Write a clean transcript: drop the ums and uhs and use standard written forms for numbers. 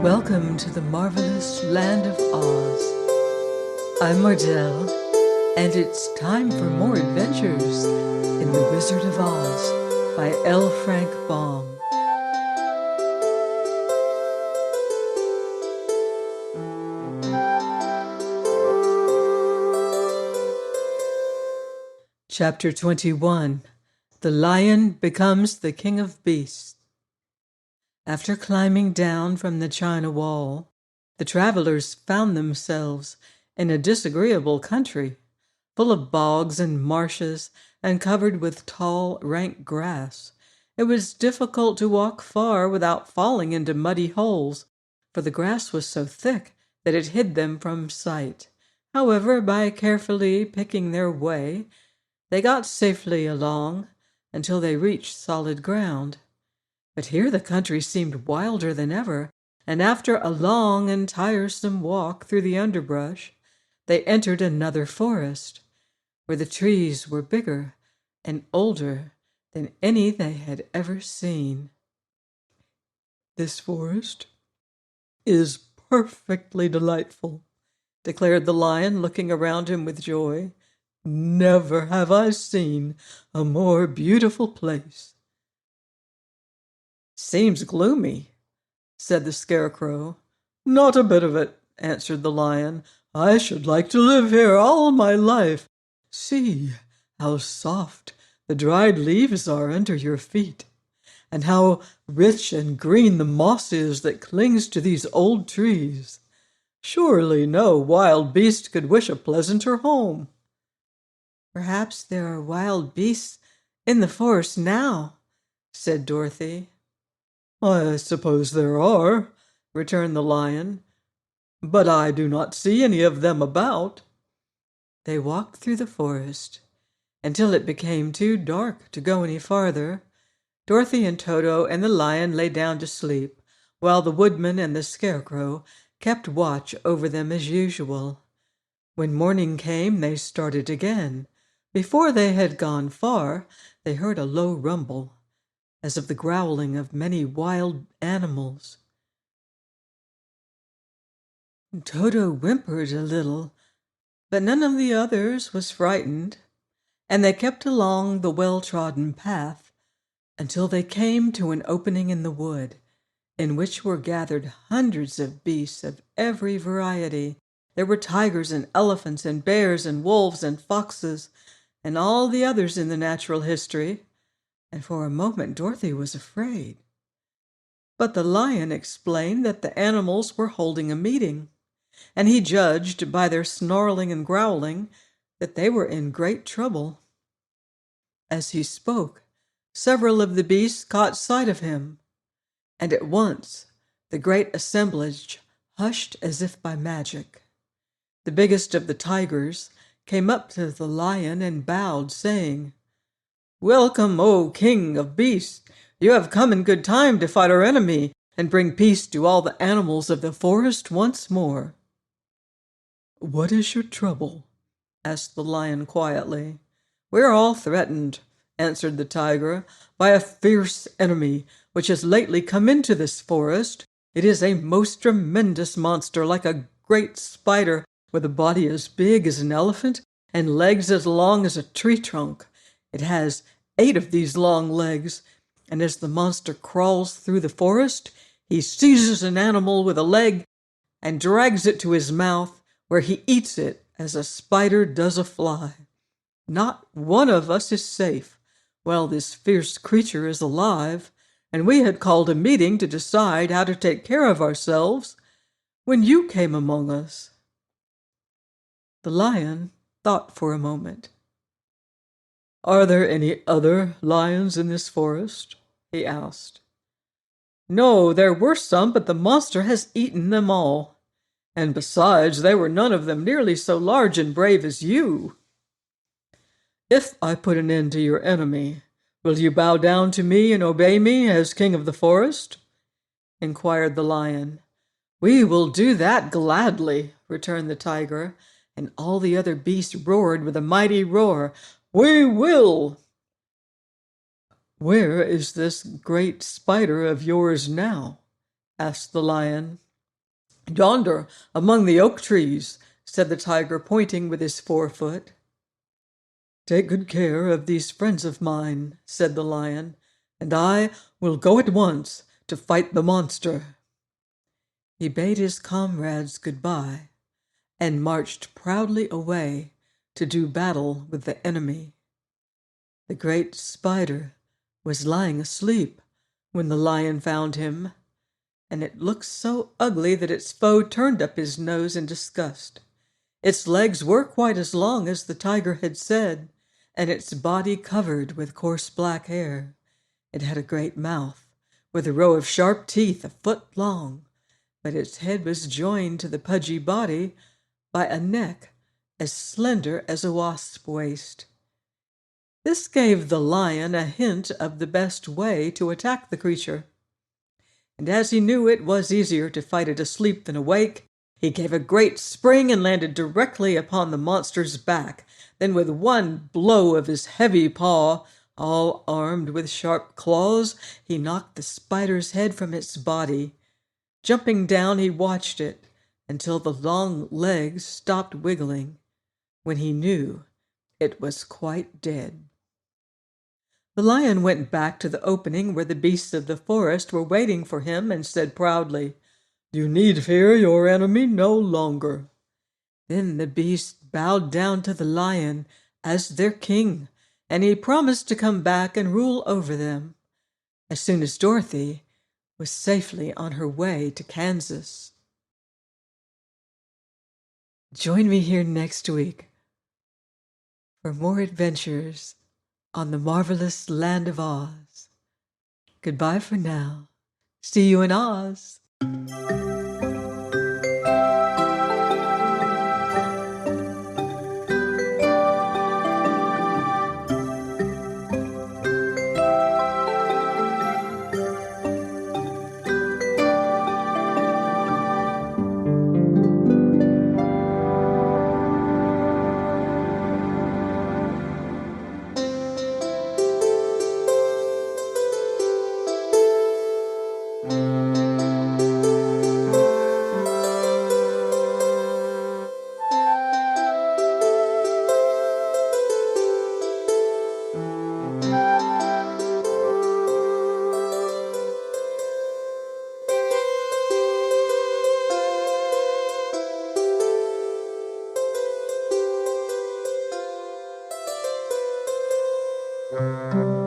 Welcome to the marvelous land of Oz. I'm Mardell, and it's time for more adventures in The Wizard of Oz by L. Frank Baum. Chapter 21. The Lion Becomes the King of Beasts. After climbing down from the China Wall, the travelers found themselves in a disagreeable country, full of bogs and marshes and covered with tall, rank grass. It was difficult to walk far without falling into muddy holes, for the grass was so thick that it hid them from sight. However, by carefully picking their way, they got safely along until they reached solid ground. But here the country seemed wilder than ever, and after a long and tiresome walk through the underbrush, they entered another forest, where the trees were bigger and older than any they had ever seen. "This forest is perfectly delightful," declared the lion, looking around him with joy. "Never have I seen a more beautiful place." "Seems gloomy," said the Scarecrow. "Not a bit of it," answered the lion. "I should like to live here all my life. See how soft the dried leaves are under your feet, and how rich and green the moss is that clings to these old trees. Surely no wild beast could wish a pleasanter home." "Perhaps there are wild beasts in the forest now," said Dorothy. "I suppose there are," returned the lion, "but I do not see any of them about." They walked through the forest until it became too dark to go any farther. Dorothy and Toto and the lion lay down to sleep, while the woodman and the Scarecrow kept watch over them as usual. When morning came, they started again. Before they had gone far, they heard a low rumble, as of the growling of many wild animals. Toto whimpered a little, but none of the others was frightened, and they kept along the well-trodden path until they came to an opening in the wood, in which were gathered hundreds of beasts of every variety. There were tigers and elephants and bears and wolves and foxes and all the others in the natural history, and for a moment Dorothy was afraid. But the lion explained that the animals were holding a meeting, and he judged by their snarling and growling that they were in great trouble. As he spoke, several of the beasts caught sight of him, and at once the great assemblage hushed as if by magic. The biggest of the tigers came up to the lion and bowed, saying, "Welcome, O King of Beasts! You have come in good time to fight our enemy and bring peace to all the animals of the forest once more." "What is your trouble?" asked the lion quietly. "We are all threatened," answered the tiger, "by a fierce enemy which has lately come into this forest. It is a most tremendous monster, like a great spider, with a body as big as an elephant and legs as long as a tree trunk. It has 8 of these long legs, and as the monster crawls through the forest, he seizes an animal with a leg and drags it to his mouth, where he eats it as a spider does a fly. Not one of us is safe while this fierce creature is alive, and we had called a meeting to decide how to take care of ourselves when you came among us." The lion thought for a moment. "Are there any other lions in this forest?" he asked. "No, there were some, but the monster has eaten them all. And besides, they were none of them nearly so large and brave as you." "If I put an end to your enemy, will you bow down to me and obey me as king of the forest?" inquired the lion. "We will do that gladly," returned the tiger, and all the other beasts roared with a mighty roar, "We will!" "Where is this great spider of yours now?" asked the lion. "Yonder, among the oak trees," said the tiger, pointing with his forefoot. "Take good care of these friends of mine," said the lion, "and I will go at once to fight the monster." He bade his comrades good-bye and marched proudly away to do battle with the enemy. The great spider was lying asleep when the lion found him, and it looked so ugly that its foe turned up his nose in disgust. Its legs were quite as long as the tiger had said, and its body covered with coarse black hair. It had a great mouth, with a row of sharp teeth a foot long, but its head was joined to the pudgy body by a neck as slender as a wasp's waist. This gave the lion a hint of the best way to attack the creature. And as he knew it was easier to fight it asleep than awake, he gave a great spring and landed directly upon the monster's back. Then with one blow of his heavy paw, all armed with sharp claws, he knocked the spider's head from its body. Jumping down, he watched it until the long legs stopped wiggling, when he knew it was quite dead. The lion went back to the opening where the beasts of the forest were waiting for him and said proudly, "You need fear your enemy no longer." Then the beasts bowed down to the lion as their king, and he promised to come back and rule over them as soon as Dorothy was safely on her way to Kansas. Join me here next week for more adventures on the marvelous land of Oz. Goodbye for now. See you in Oz. Thank you.